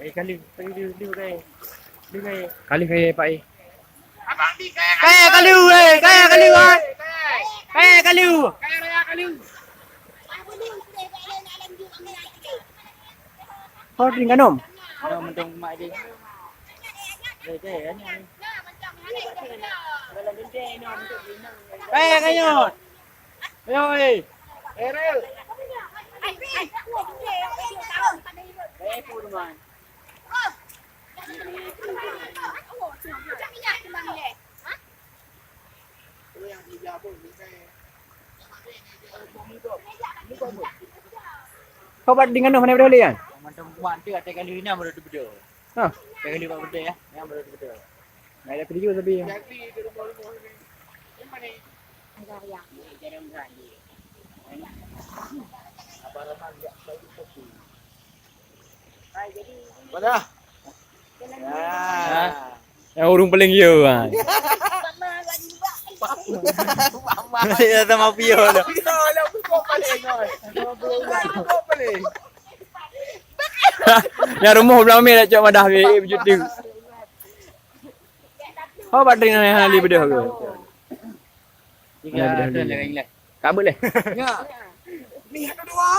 Kali Pak I. Kaya kaliu ah. Kaya kaliu. Kau tinggal nom. Nó mình trồng mại đi. Để anh em. Kaya kayo. Rồi. Kau buat dengan nom mana boleh kan? Mình trồng mại chưa ada kali ini baru betul. Ha. Kali Pak betul ya. Yang baru betul. Nak ada video tapi. Pada. Yang urung paling yo ah. Masih datang mafia dah. Yang rumah belah meh nak cak madah begitu. Kau buat dengan hali bedah ke? Tiga ada lagi lah. Kabut leh. Ya. Lihat dua.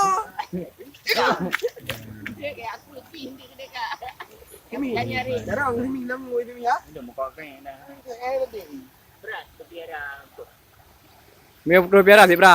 Jarang ni minum itu ya. Udah muka kan dah. Eh, Berat tapi ada. Meh pro piara sih, bra.